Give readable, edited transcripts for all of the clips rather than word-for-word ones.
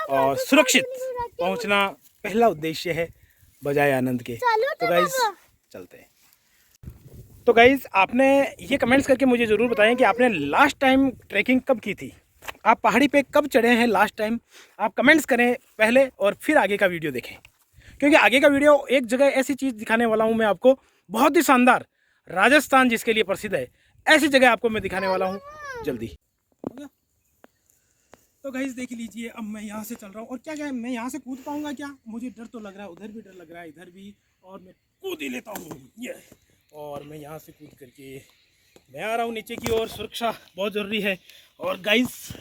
और सुरक्षित पहुंचना पहला उद्देश्य है बजाय आनंद के। तो गाइज चलते हैं। तो गाइज आपने ये कमेंट्स करके मुझे ज़रूर बताएं कि आपने लास्ट टाइम ट्रैकिंग कब की थी, आप पहाड़ी पे कब चढ़े हैं लास्ट टाइम। आप कमेंट्स करें पहले और फिर आगे का वीडियो देखें, क्योंकि आगे का वीडियो एक जगह ऐसी चीज़ दिखाने वाला हूँ मैं आपको, बहुत ही शानदार, राजस्थान जिसके लिए प्रसिद्ध है, ऐसी जगह आपको मैं दिखाने वाला हूँ जल्दी। तो गाइस देख लीजिए, अब मैं यहाँ से चल रहा हूँ और क्या मैं यहाँ से कूद पाऊँगा क्या, मुझे डर तो लग रहा है, उधर भी डर लग रहा है, इधर भी, और मैं कूद ही लेता हूँ ये। और मैं यहाँ से कूद करके मैं आ रहा हूँ नीचे की ओर। सुरक्षा बहुत ज़रूरी है। और गाइस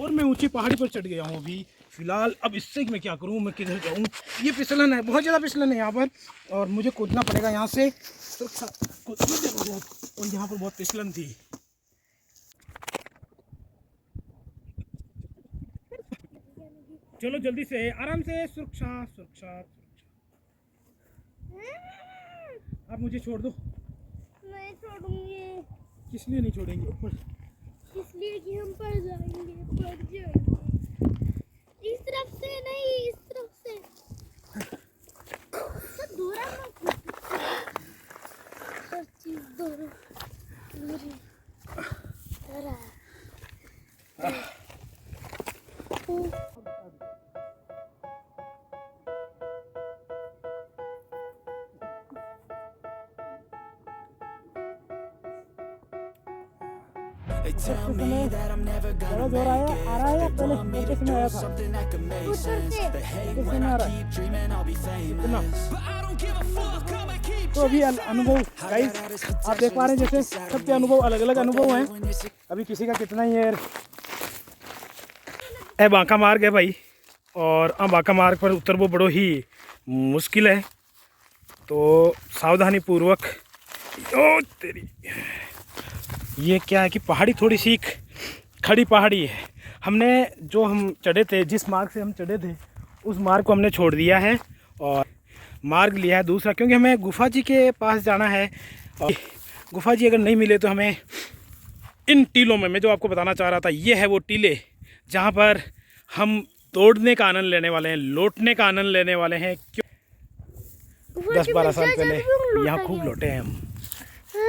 और मैं ऊंची पहाड़ी पर चढ़ गया हूँ अभी फ़िलहाल। अब इससे मैं क्या करूँ, मैं किधर जाऊँ, ये फिसलन है, बहुत ज़्यादा फिसलन है यहाँ पर और मुझे कूदना पड़ेगा यहाँ से। सुरक्षा बहुत, और यहाँ पर बहुत फिसलन थी। चलो जल्दी से, आराम से, सुरक्षा सुरक्षा सुरक्षा। आप मुझे छोड़ दो। मैं छोड़ूंगी। किस लिए नहीं छोड़ेंगे? ऊपर इसलिए कि हम पर जाएंगे, पर जाएंगे। इस तरफ से नहीं, इस तरफ से। तो दूरा मत। हर चीज दूर दूरी दूरा। They tell me that I'm never gonna make it. They want me to do something that could make sense. They hate when I keep dreaming I'll be famous. But I don't give a fuck, I'ma keep तो अभी अनुभव guys आप देख पा रहे हैं, जैसे सबके अनुभव अलग अलग अनुभव हैं। अभी किसी का कितना ही है बांका मार्ग है भाई, और बांका मार्ग पर उतरना बड़ो ही मुश्किल है, तो सावधानी पूर्वक। ओ तेरी, ये क्या है कि पहाड़ी थोड़ी सी खड़ी पहाड़ी है। हम चढ़े थे, जिस मार्ग से हम चढ़े थे उस मार्ग को हमने छोड़ दिया है और मार्ग लिया है दूसरा, क्योंकि हमें गुफा जी के पास जाना है। और गुफा जी अगर नहीं मिले तो हमें इन टीलों में, मैं जो आपको बताना चाह रहा था, ये है वो टीले जहाँ पर हम दौड़ने का आनंद लेने वाले हैं, लौटने का आनंद लेने वाले हैं। क्यों 10-12 साल पहले यहाँ खूब लौटे हैं हम,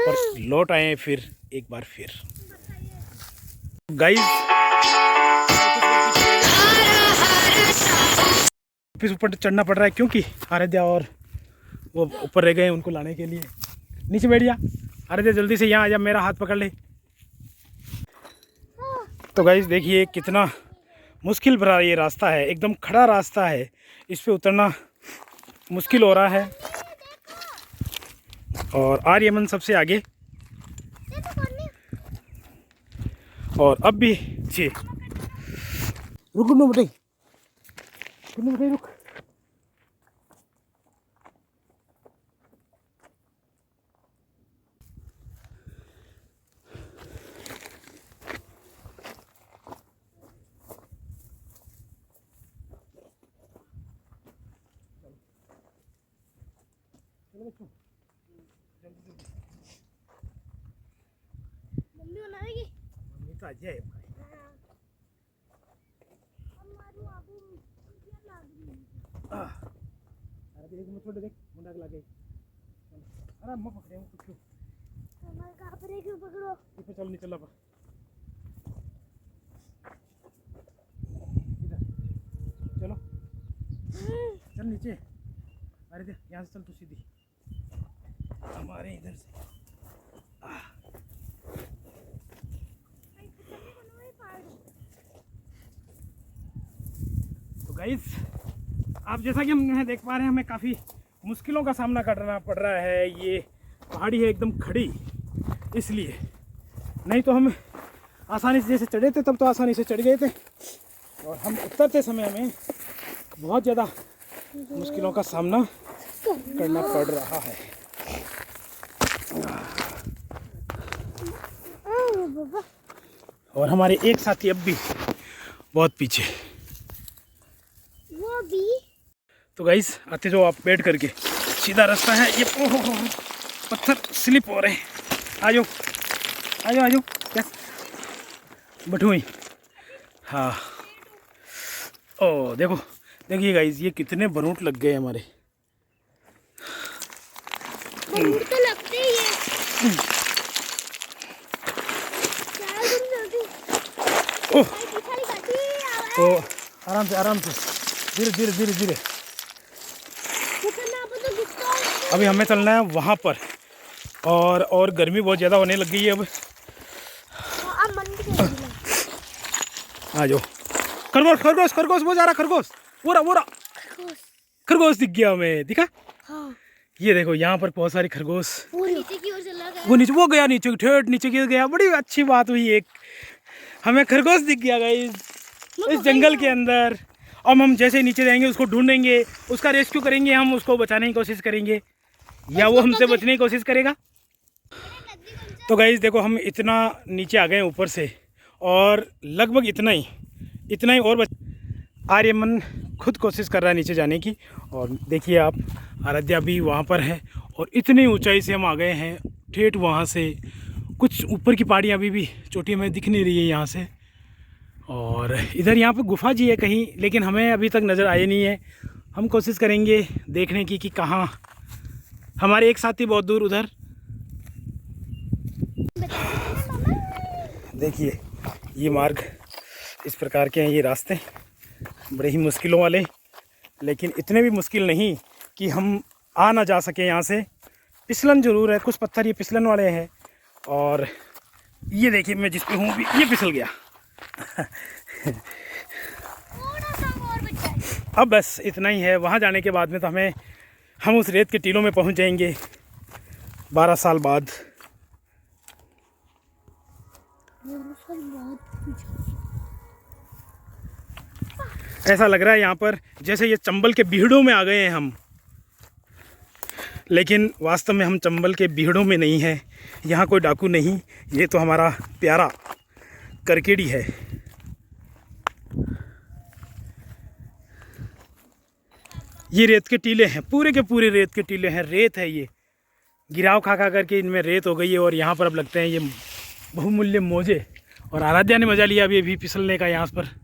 और लौट आए फिर एक बार फिर। गाइस फिर ऊपर चढ़ना पड़ रहा है, क्योंकि आराध्या और वो ऊपर रह गए, उनको लाने के लिए। नीचे बैठ जा आराध्या, जल्दी से यहाँ आ जा, मेरा हाथ पकड़ ले। तो गाइस देखिए कितना मुश्किल भरा ये रास्ता है, एकदम खड़ा रास्ता है, इस पे उतरना मुश्किल हो रहा है। और आर्यमन सबसे आगे, और अब भी जी रुक बेटे, रुक। मम्मी बनाएगी। मम्मी तो आज है भाई। अरे देख मत छोड़, देख मुंडा लगे। अरे अम्मा पकड़े हैं कुछ। हमारे कहाँ पर है, क्यों पकड़ो? ऊपर चल, नीचे लगा चलो चल नीचे। अरे देख यहाँ से चल तू सीधी, हमारे इधर से। तो गाइस आप जैसा कि हम देख पा रहे हैं, हमें काफ़ी मुश्किलों का सामना करना पड़ रहा है। ये पहाड़ी है एकदम खड़ी, इसलिए नहीं तो हम आसानी से जैसे चढ़े थे तब तो आसानी से चढ़ गए थे, और हम उतरते समय हमें बहुत ज़्यादा मुश्किलों का सामना करना पड़ रहा है। और हमारे एक साथी अब भी बहुत पीछे। वो भी तो गाइस आते जो आप बैठ करके, सीधा रास्ता है ये। ओहो पत्थर स्लिप हो रहे हैं। आ जाओ आ जाओ आ जाओ, यस बैठो ही। हाँ ओ देखो, देखिए गाइस, ये कितने बरूट लग गए हमारे। बरूट तो लगते ही है। चल तुम जल्दी। ओह, भाई पिछली गाड़ी आवाज। तो आराम से, धीरे धीरे धीरे धीरे। कितना तो गुस्सा है। अभी हमें चलना है वहाँ पर, और गर्मी बहुत ज़्यादा होने लग गई है अब। अब मन भी नहीं लग। आ जाओ। खरगोश वो जा रहा, खरगोश वो रहा खरगोश दिख गया हमें, दिखा। हाँ। ये देखो, यहाँ पर बहुत सारे खरगोश। वो नीचे की ओर चला गया। वो नीचे, वो गया नीचे, ठेठ नीचे गिर गया। बड़ी अच्छी बात हुई, एक हमें खरगोश दिख गया गाइस इस जंगल के अंदर। अब हम जैसे नीचे जाएंगे उसको ढूंढेंगे, उसका रेस्क्यू करेंगे, हम उसको बचाने की कोशिश करेंगे या वो हमसे बचने की कोशिश करेगा। तो गाइस देखो, हम इतना नीचे आ गए ऊपर से, और लगभग इतना ही और आर्यमन खुद कोशिश कर रहा है नीचे जाने की। और देखिए आप, आराध्या भी वहाँ पर है, और इतनी ऊंचाई से हम आ गए हैं, ठेठ वहाँ से। कुछ ऊपर की पहाड़ियाँ अभी भी चोटी में दिख नहीं रही है यहाँ से। और इधर यहाँ पर गुफा जी है कहीं, लेकिन हमें अभी तक नज़र आई नहीं है। हम कोशिश करेंगे देखने की कि कहाँ। हमारे एक साथी बहुत दूर उधर। देखिए, ये मार्ग इस प्रकार के हैं, ये रास्ते बड़े ही मुश्किलों वाले, लेकिन इतने भी मुश्किल नहीं कि हम आ ना जा सके यहाँ से। फिसलन जरूर है, कुछ पत्थर ये फिसलन वाले हैं। और ये देखिए, मैं जिस पे हूँ भी ये फिसल गया। अब बस इतना ही है। वहाँ जाने के बाद में तो हम उस रेत के टीलों में पहुँच जाएंगे 12 साल बाद। ऐसा लग रहा है यहाँ पर जैसे ये चंबल के बीहड़ों में आ गए हैं हम, लेकिन वास्तव में हम चंबल के बीहड़ों में नहीं हैं। यहाँ कोई डाकू नहीं, ये तो हमारा प्यारा करकेड़ी है। ये रेत के टीले हैं, पूरे के पूरे रेत के टीले हैं। रेत है, ये गिराव खा करके इनमें रेत हो गई है। और यहाँ पर अब लगते हैं ये बहुमूल्य मोजे। और आराध्या ने मजा लिया अभी फिसलने का यहाँ पर।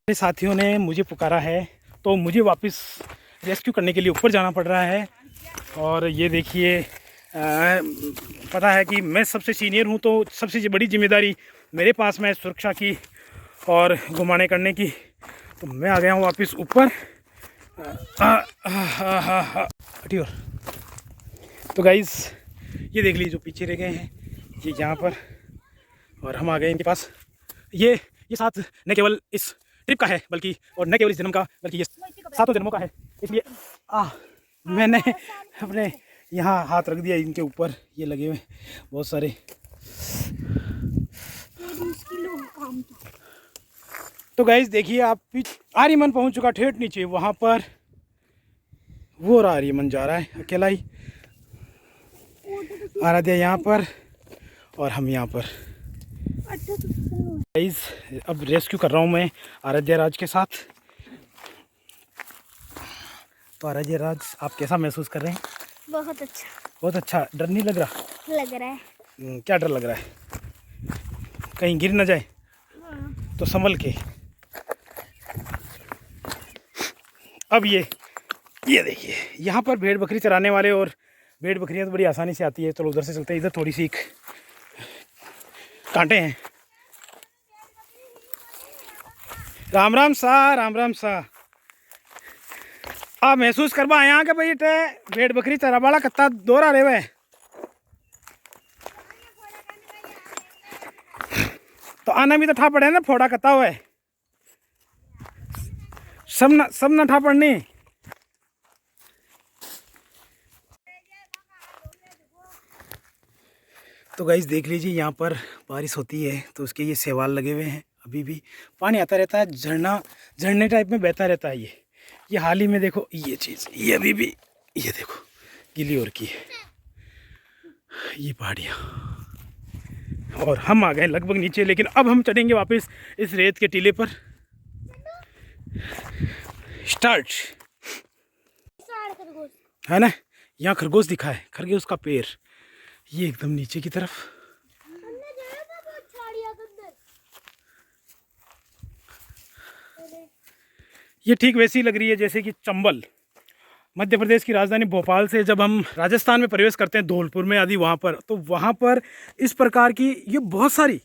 मेरे साथियों ने मुझे पुकारा है, तो मुझे वापस रेस्क्यू करने के लिए ऊपर जाना पड़ रहा है। और ये देखिए, पता है कि मैं सबसे सीनियर हूँ, तो सबसे बड़ी जिम्मेदारी मेरे पास में सुरक्षा की और घुमाने करने की। तो मैं आ गया हूँ वापस ऊपर। तो गाइस, ये देख लीजिए, जो पीछे रह गए हैं ये यहाँ पर, और हम आ गए इनके पास। ये साथ न केवल इस ट्रिप का है, बल्कि और न केवल इस जन्म का, बल्कि ये 7 जन्मों का है। इसलिए मैंने अपने यहाँ हाथ रख दिया इनके ऊपर। ये लगे हुए बहुत सारे। तो गाइस देखिए, आप आर्यमन पहुँच चुका ठेठ नीचे। वहाँ पर वो आर्यमन जा रहा है अकेला ही, आराध्या यहाँ पर और हम यहाँ पर। गाइस, अब रेस्क्यू कर रहा हूँ मैं आराध्या राज के साथ। तो आराध्या राज, आप कैसा महसूस कर रहे हैं? बहुत अच्छा। बहुत अच्छा। डर नहीं लग रहा? लग रहा है। क्या डर लग रहा है? कहीं गिर ना जाए? तो संभल के। अब ये देखिए, यहाँ पर भेड़ बकरी चराने वाले, और भेड़ बकरियाँ तो बड़ी आसानी से आती है। चलो उधर से चलते हैं। इधर थोड़ी सी कांटे हैं। राम राम सा। आप महसूस करवा यहाँ के भाई भेड़ बकरी चरा वाला कत्ता दोहरा रहे हुए। तो आना भी तो ठा पड़े ना, फोड़ा कत्ता हुआ है। सब ना ठा पड़नी। तो गाइस देख लीजिए, यहाँ पर बारिश होती है तो उसके ये सेवाल लगे हुए हैं। अभी भी पानी आता रहता है, झरने टाइप में बहता रहता है। ये हाल ही में देखो, ये चीज़ ये अभी भी, ये देखो गीली हो रखी है ये पहाड़ियाँ। और हम आ गए लगभग नीचे, लेकिन अब हम चढ़ेंगे वापस इस रेत के टीले पर। स्टार्ट है ना, यहाँ खरगोश दिखा है, खरगोश का पैर ये एकदम नीचे की तरफ। ये ठीक वैसी ही लग रही है जैसे कि चंबल, मध्य प्रदेश की राजधानी भोपाल से जब हम राजस्थान में प्रवेश करते हैं धौलपुर में आदि वहाँ पर, तो वहाँ पर इस प्रकार की ये बहुत सारी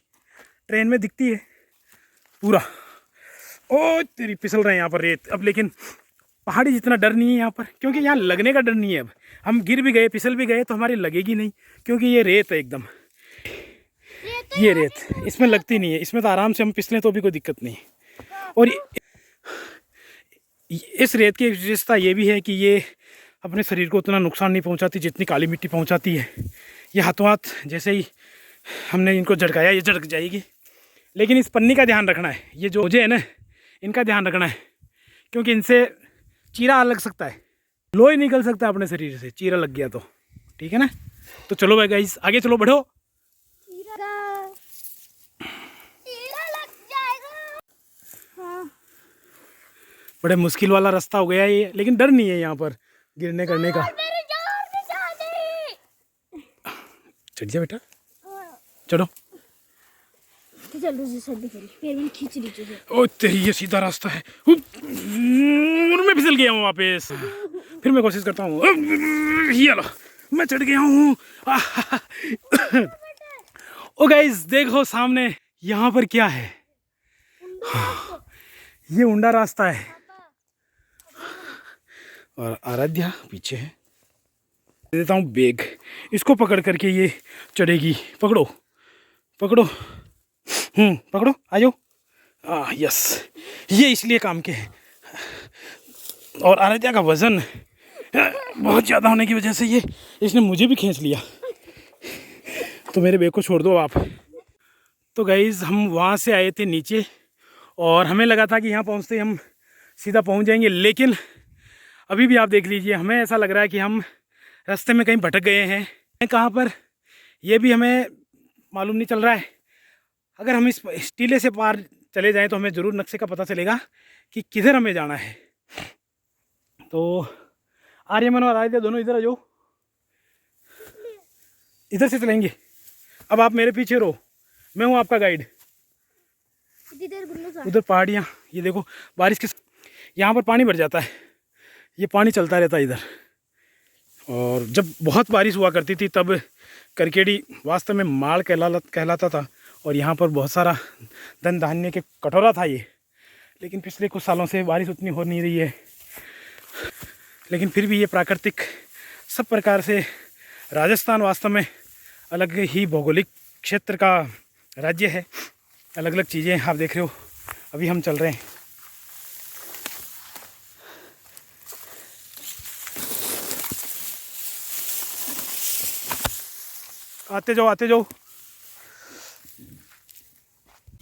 ट्रेन में दिखती है पूरा। ओ तेरी फिसल रहे हैं यहाँ पर रेत। अब लेकिन पहाड़ी जितना डर नहीं है यहाँ पर, क्योंकि यहाँ लगने का डर नहीं है। अब हम गिर भी गए फिसल भी गए तो हमारी लगेगी नहीं, क्योंकि ये रेत है एकदम। ये रेत इसमें लगती नहीं है, इसमें तो आराम से हम फिसलें तो भी कोई दिक्कत नहीं। और इस रेत की विशेषता ये भी है कि ये अपने शरीर को उतना नुकसान नहीं पहुंचाती जितनी काली मिट्टी पहुंचाती है। ये हाथों हाथ जैसे ही हमने इनको झटकाया ये झटक जाएगी। लेकिन इस पन्नी का ध्यान रखना है, ये जो है ना इनका ध्यान रखना है, क्योंकि इनसे चीरा लग सकता है, लोही निकल सकता है अपने शरीर से, चीरा लग गया तो। ठीक है ना, तो चलो भाई गाइस आगे चलो, बढ़ो। बड़े मुश्किल वाला रास्ता हो गया ये, लेकिन डर नहीं है यहाँ पर गिरने करने का। चढ़ जा बेटा, चढ़ो। ओ तेरी ये सीधा रास्ता है, मैं फिसल गया हूँ वापस। फिर मैं कोशिश करता हूँ, ये लो मैं चढ़ गया हूँ। ओ गाइस देखो सामने यहाँ पर क्या है, ये उंडा रास्ता है और आराध्या पीछे है। देता हूँ बैग, इसको पकड़ करके ये चढ़ेगी। पकड़ो पकड़ो, पकड़ो, आ जाओ। यस, ये इसलिए काम के हैं। और आराध्या का वज़न बहुत ज़्यादा होने की वजह से ये इसने मुझे भी खींच लिया, तो मेरे बैग को छोड़ दो आप। तो गाइज़ हम वहाँ से आए थे नीचे और हमें लगा था कि यहाँ पहुँचते ही हम सीधा पहुँच जाएंगे, लेकिन अभी भी आप देख लीजिए हमें ऐसा लग रहा है कि हम रास्ते में कहीं भटक गए हैं। कहाँ पर ये भी हमें मालूम नहीं चल रहा है। अगर हम इस टीले से पार चले जाएं तो हमें ज़रूर नक्शे का पता चलेगा कि किधर हमें जाना है। तो आर्यमन और आदित्य दोनों इधर आ जाओ, इधर से चलेंगे। अब आप मेरे पीछे रहो, मैं हूँ आपका गाइड। उधर पहाड़ियाँ, ये देखो बारिश के यहाँ पर पानी भर जाता है, ये पानी चलता रहता है इधर। और जब बहुत बारिश हुआ करती थी तब करकेड़ी वास्तव में माड़ कहलाता था और यहाँ पर बहुत सारा धन धान्य के कटोरा था ये। लेकिन पिछले कुछ सालों से बारिश उतनी हो नहीं रही है, लेकिन फिर भी ये प्राकृतिक सब प्रकार से राजस्थान वास्तव में अलग ही भौगोलिक क्षेत्र का राज्य है। अलग अलग चीज़ें आप देख रहे हो। अभी हम चल रहे हैं, आते जाओ आते जाओ।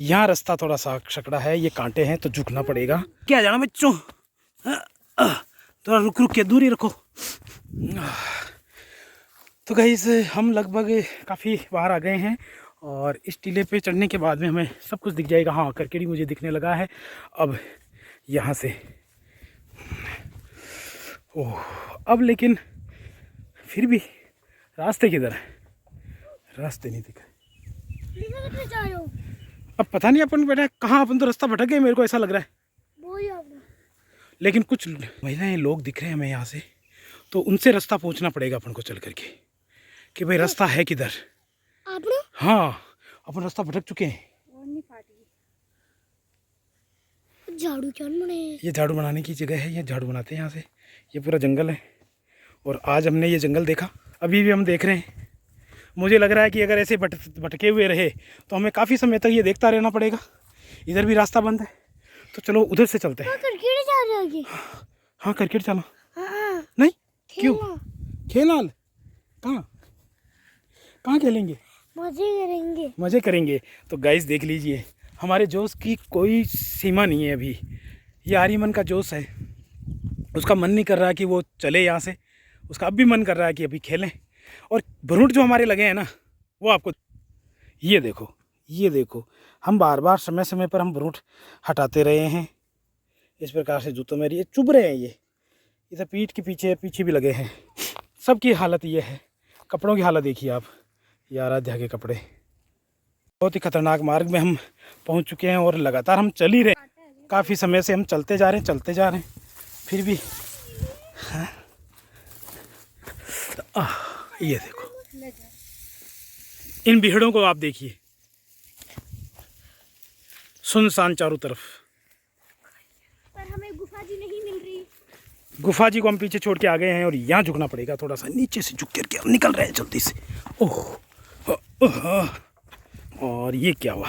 यहाँ रास्ता थोड़ा सा सकड़ा है, ये कांटे हैं तो झुकना पड़ेगा। क्या जाना बच्चों, थोड़ा रुक रुक के दूरी रखो। तो गाइस हम लगभग काफ़ी बाहर आ गए हैं और इस टीले पे चढ़ने के बाद में हमें सब कुछ दिख जाएगा। हाँ, करकेड़ी मुझे दिखने लगा है अब यहाँ से। ओह, अब लेकिन फिर भी रास्ते किधर है, रास्ते नहीं दिख रहे। अब पता नहीं अपन बेटा कहाँ, अपन तो रास्ता भटक गए, मेरे को ऐसा लग रहा है। लेकिन कुछ महिलाएं लोग दिख रहे हैं हमें यहाँ से, तो उनसे रास्ता पूछना पड़ेगा अपन को चल करके कि भाई रास्ता है किधर। हाँ, अपन रास्ता भटक चुके हैं। झाड़ू क्यों बनाए? ये झाड़ू बनाने की जगह है, ये झाड़ू बनाते हैं यहाँ से। ये पूरा जंगल है और आज हमने ये जंगल देखा, अभी भी हम देख रहे हैं। मुझे लग रहा है कि अगर ऐसे भटके हुए रहे तो हमें काफ़ी समय तक ये देखता रहना पड़ेगा। इधर भी रास्ता बंद है, तो चलो उधर से चलते हैं। हाँ, क्रिकेट चलो। नहीं क्यों, खेलना कहाँ खेलेंगे, मज़े करेंगे। तो गाइस देख लीजिए, हमारे जोश की कोई सीमा नहीं है। अभी ये आर्यमन का जोश है, उसका मन नहीं कर रहा कि वो चले यहाँ से, उसका अब भी मन कर रहा है कि अभी खेलें। और भ्रूण जो हमारे लगे हैं ना, वो आपको ये देखो हम बार बार समय समय पर हम भ्रूण हटाते रहे हैं। इस प्रकार से जूतों में ये चुभ रहे हैं, ये इधर पीठ के पीछे भी लगे हैं। सबकी हालत ये है। कपड़ों की हालत देखिए आप, ये आराध्या के कपड़े। बहुत ही खतरनाक मार्ग में हम पहुंच चुके हैं और लगातार हम चल ही रहे हैं। काफ़ी समय से हम चलते जा रहे हैं फिर भी हाँ। ये देखो इन भीड़ों को आप देखिए, सुनसान चारों तरफ। पर हमें गुफा जी नहीं मिल रही। गुफा जी को हम पीछे छोड़ के आ गए हैं और यहाँ झुकना पड़ेगा, थोड़ा सा नीचे से झुक करके हम निकल रहे हैं जल्दी से। ओह और ये क्या हुआ,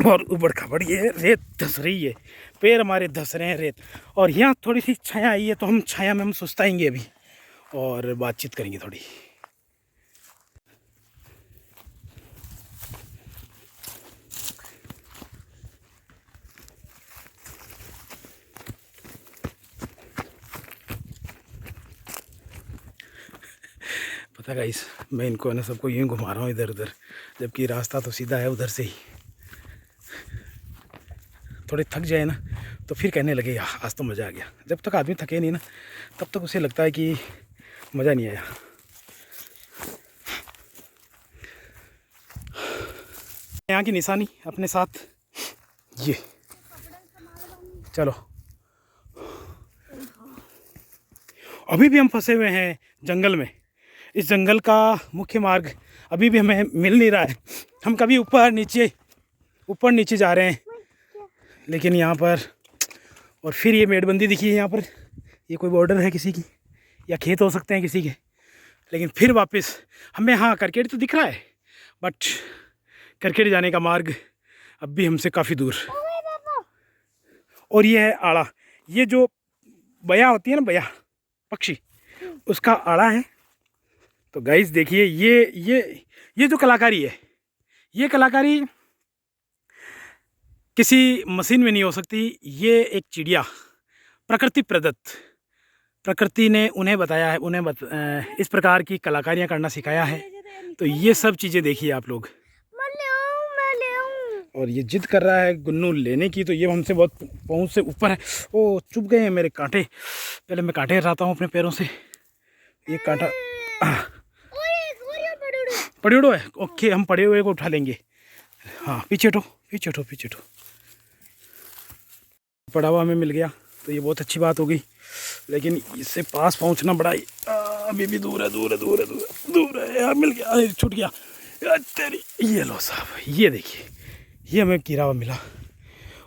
और ऊबड़ खाबड़ ये रेत धस रही है, पैर हमारे धस रहे हैं रेत। और यहाँ थोड़ी सी छाया आई है तो हम छाया में हम सुस्ताएंगे अभी और बातचीत करेंगे थोड़ी। पता गाइस, मैं इनको ना सबको यूँ घुमा रहा हूँ इधर उधर, जबकि रास्ता तो सीधा है उधर से ही। थोड़े थक जाए ना तो फिर कहने लगे आज तो मज़ा आ गया। जब तक आदमी थके नहीं ना तब तक उसे लगता है कि मज़ा नहीं आया। यहाँ की निशानी अपने साथ ये, चलो अभी भी हम फंसे हुए हैं जंगल में। इस जंगल का मुख्य मार्ग अभी भी हमें मिल नहीं रहा है। हम कभी ऊपर नीचे जा रहे हैं, लेकिन यहाँ पर और फिर ये मेड़बंदी दिखी है यहाँ पर। ये कोई बॉर्डर है किसी की या खेत हो सकते हैं किसी के, लेकिन फिर वापस हमें हाँ करकेट तो दिख रहा है, बट करकेट जाने का मार्ग अब भी हमसे काफ़ी दूर। और ये है आड़ा, ये जो बया होती है ना, बया पक्षी, उसका आड़ा है। तो गाइस देखिए ये जो कलाकारी है, ये कलाकारी किसी मशीन में नहीं हो सकती। ये एक चिड़िया प्रकृति प्रदत्त, प्रकृति ने उन्हें बताया है, इस प्रकार की कलाकारियाँ करना सिखाया है। तो ये सब चीज़ें देखिए आप लोग। और ये जिद कर रहा है गुन्नू लेने की, तो ये हमसे बहुत पहुँच से ऊपर है। ओ चुभ गए हैं मेरे कांटे, पहले मैं कांटे हटाता हूँ अपने पैरों से। ये कांटा पड़े उड़ो है, ओके हम पड़े हुए को उठा लेंगे। हाँ पीछे हटो। पड़ा हुआ हमें मिल गया तो ये बहुत अच्छी बात हो गई, लेकिन इससे पास पहुंचना बड़ा ही अभी भी दूर है यार। मिल गया, छूट गया तेरी। ये लो साहब, ये देखिए, ये हमें कीड़ा हुआ मिला।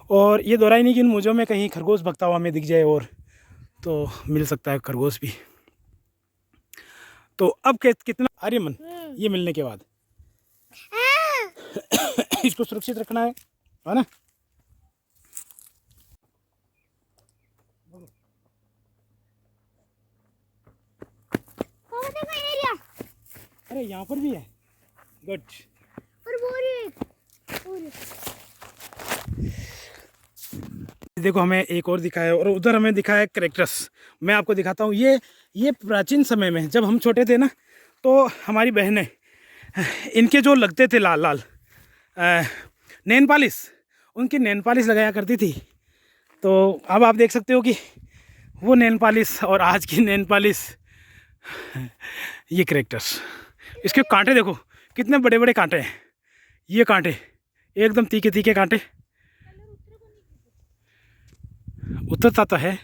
और ये दोहराई नहीं कि इन मुझों में कहीं खरगोश भगता हुआ हमें दिख जाए, और तो मिल सकता है खरगोश भी। तो अब कितना आर्यमन ये मिलने के बाद इसको सुरक्षित रखना है ना। अरे यहाँ पर भी है, गुड। देखो हमें एक और दिखा है, और उधर हमें दिखा है कैरेक्टर्स। मैं आपको दिखाता हूँ। ये प्राचीन समय में जब हम छोटे थे ना, तो हमारी बहनें इनके जो लगते थे लाल लाल नेल पॉलिश, उनकी नेल पॉलिश लगाया करती थी। तो अब आप देख सकते हो कि वो नेल पॉलिश और आज की नेल पॉलिश, ये कैरेक्टर्स। इसके कांटे देखो कितने बड़े बड़े कांटे हैं। ये कांटे एकदम तीखे तीखे कांटे। उतरता तो है,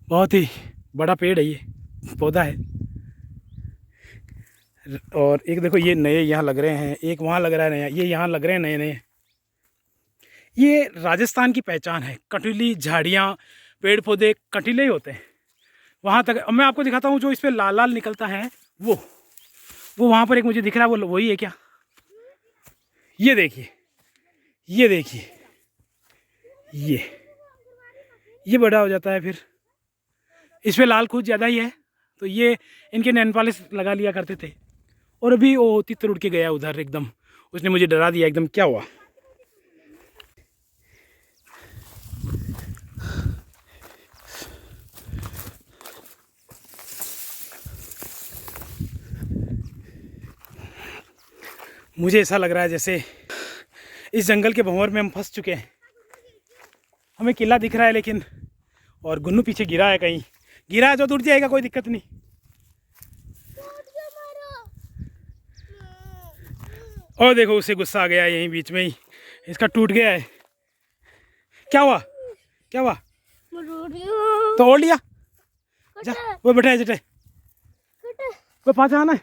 बहुत ही बड़ा पेड़ है, ये पौधा है। और एक देखो ये नए यहाँ लग रहे हैं, एक वहाँ लग रहा है नया, ये यहाँ लग रहे हैं नए नए। ये राजस्थान की पहचान है। कटीली झाड़ियाँ, पेड़ पौधे कटीले ही होते हैं। वहाँ तक मैं आपको दिखाता हूँ। जो इस पर लाल लाल निकलता है वो वहाँ पर एक मुझे दिख रहा है, वो वही है क्या? ये देखिए, ये बड़ा हो जाता है, फिर इस पर लाल कुछ ज़्यादा ही है। तो ये इनके नेल पॉलिश लगा लिया करते थे। और अभी वो तितर उड़ के गया उधर, एकदम उसने मुझे डरा दिया एकदम। क्या हुआ? मुझे ऐसा लग रहा है जैसे इस जंगल के भंवर में हम फंस चुके हैं। हमें किला दिख रहा है लेकिन, और गुन्नू पीछे गिरा है, कहीं गिरा है तो टूट जाएगा, कोई दिक्कत नहीं। और देखो उसे गुस्सा आ गया, यहीं बीच में ही इसका टूट गया है। क्या हुआ, क्या हुआ? मैं रो रही हूँ। तो ओढ़ लिया, जा वो बैठे जटे कटे वो पास आना है,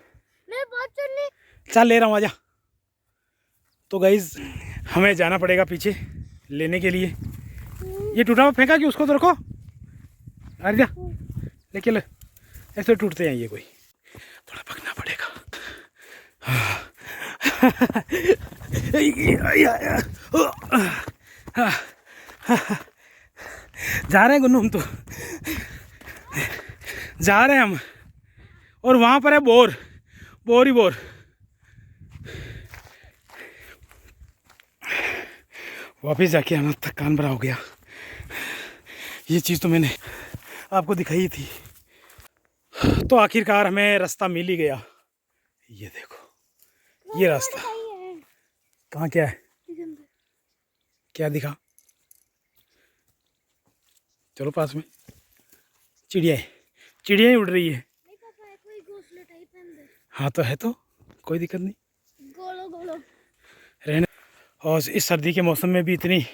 नहीं बात चलनी। चल ले रहा हूँ आजा। तो गाइज हमें जाना पड़ेगा पीछे लेने के लिए। ये टूटा हुआ फेंका कि उसको तो रखो, अरे जा लेके ले, ऐसे टूटते हैं ये, कोई थोड़ा पकना पड़ेगा। जा रहे हैं गुन्नू, हम तो जा रहे हैं हम, और वहाँ पर है बोर, बोर ही बोर। वापिस जाके आना तक कान भरा हो गया। ये चीज़ तो मैंने आपको दिखाई थी। तो आखिरकार हमें रास्ता मिल ही गया। ये देखो ये रास्ता, कहाँ क्या है, क्या दिखा, चलो पास में चिड़िया, चिड़िया ही उड़ रही है। कोई घोंसले टाइप है। हाँ तो है, तो कोई दिक्कत नहीं, गोलो गोलो रहने। और इस सर्दी के मौसम में भी इतनी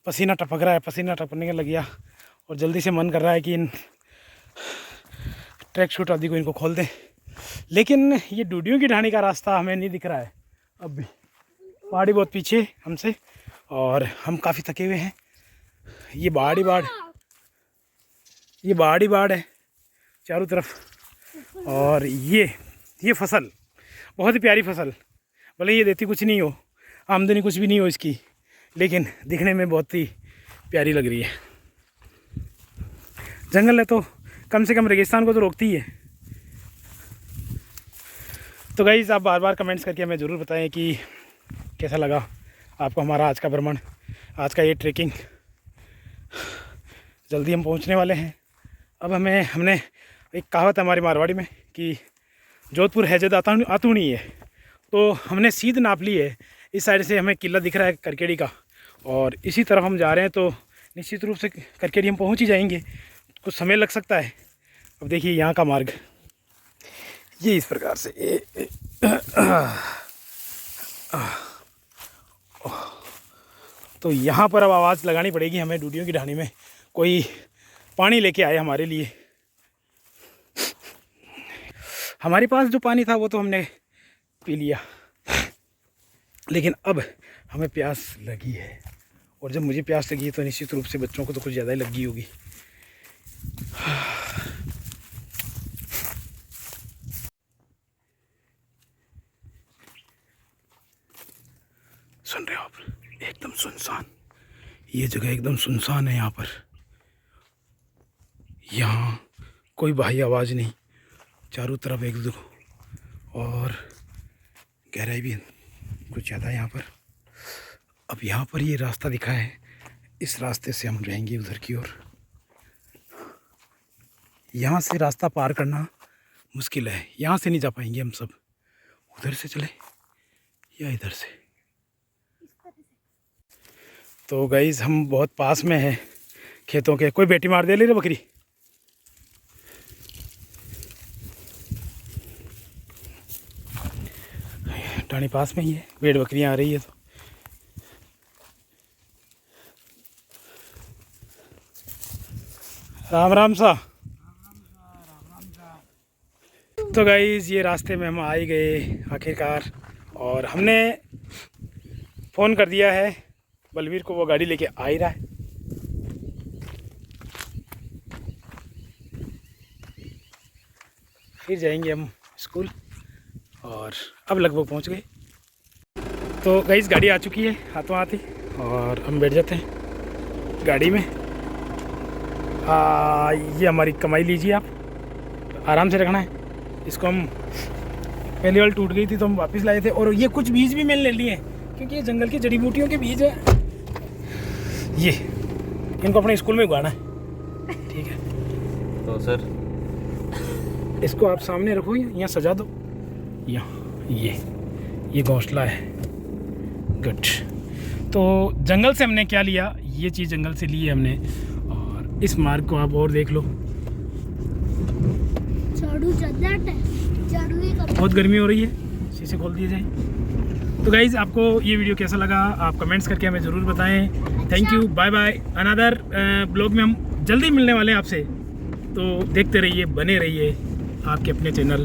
पसीना टपक रहा है, पसीना टपकने का लग गया, और जल्दी से मन कर रहा है कि इन ट्रैक शूट आदि को इनको खोल दें। लेकिन ये डूडियों की ढाणी का रास्ता हमें नहीं दिख रहा है अब भी, पहाड़ी बहुत पीछे हमसे, और हम काफ़ी थके हुए हैं। ये बाढ़ ही बाढ़, ये बाढ़ ही बाढ़ है चारों तरफ। और ये फसल बहुत ही प्यारी फसल, भले ये देती कुछ नहीं हो, आमदनी कुछ भी नहीं हो इसकी, लेकिन दिखने में बहुत ही प्यारी लग रही है। जंगल है तो कम से कम रेगिस्तान को तो रोकती ही है। तो गाइज़ आप बार बार कमेंट्स करके हमें ज़रूर बताएं कि कैसा लगा आपको हमारा आज का भ्रमण, आज का ये ट्रैकिंग। जल्दी हम पहुंचने वाले हैं। अब हमने एक कहावत है हमारी मारवाड़ी में कि जोधपुर है जद आतूणी है, तो हमने सीध नाप ली है। इस साइड से हमें किला दिख रहा है करकेड़ी का, और इसी तरफ हम जा रहे हैं, तो निश्चित रूप से करकेड़ी हम पहुंच ही जाएंगे। कुछ समय लग सकता है। अब देखिए यहाँ का मार्ग ये इस प्रकार से तो यहाँ पर अब आवाज़ लगानी पड़ेगी हमें डूडियों की ढाणी में, कोई पानी लेके आए हमारे लिए। हमारे पास जो पानी था वो तो हमने पी लिया, लेकिन अब हमें प्यास लगी है, और जब मुझे प्यास लगी है तो निश्चित रूप से बच्चों को तो कुछ ज़्यादा ही लगी होगी। सुन रहे हो आप, एकदम सुनसान, ये जगह एकदम सुनसान है। यहाँ पर, यहाँ कोई बाह्य आवाज़ नहीं, चारों तरफ एक दो, और गहराई भी कुछ ज़्यादा है यहाँ पर। अब यहाँ पर ये रास्ता दिखा है, इस रास्ते से हम जाएंगे उधर की ओर। यहाँ से रास्ता पार करना मुश्किल है, यहाँ से नहीं जा पाएंगे हम सब। उधर से चले या इधर से। तो गाइज़ हम बहुत पास में हैं खेतों के। कोई बेटी मार दे ले रे बकरी। टाणी पास में ही है, भेड़ बकरियां आ रही है। तो राम राम सा। तो गाइज़ ये रास्ते में हम आ ही गए आखिरकार, और हमने फ़ोन कर दिया है बलवीर को, वो गाड़ी लेके आ ही रहा है। फिर जाएंगे हम स्कूल, और अब लगभग पहुंच गए। तो गाइस गाड़ी आ चुकी है हाथों हाथ ही, और हम बैठ जाते हैं गाड़ी में। ये हमारी कमाई लीजिए आप, आराम से रखना है इसको। हम पहली बार टूट गई थी तो हम वापस लाए थे, और ये कुछ बीज भी मैंने ले लिए क्योंकि ये जंगल की जड़ी बूटियों के बीज है। ये इनको अपने स्कूल में उगाना है, ठीक है? तो सर इसको आप सामने रखो, यहाँ सजा दो। यहाँ ये घोंसला है। गुड। तो जंगल से हमने क्या लिया, ये चीज़ जंगल से ली है हमने, और इस मार्ग को आप और देख लो। झाड़ू बहुत गर्मी हो रही है, शीशे खोल दिए जाए। तो गाइज आपको ये वीडियो कैसा लगा आप कमेंट्स करके हमें ज़रूर बताएं। Thank you, bye bye. Another blog में हम जल्दी मिलने वाले हैं आपसे, तो देखते रहिए, बने रहिए आपके अपने चैनल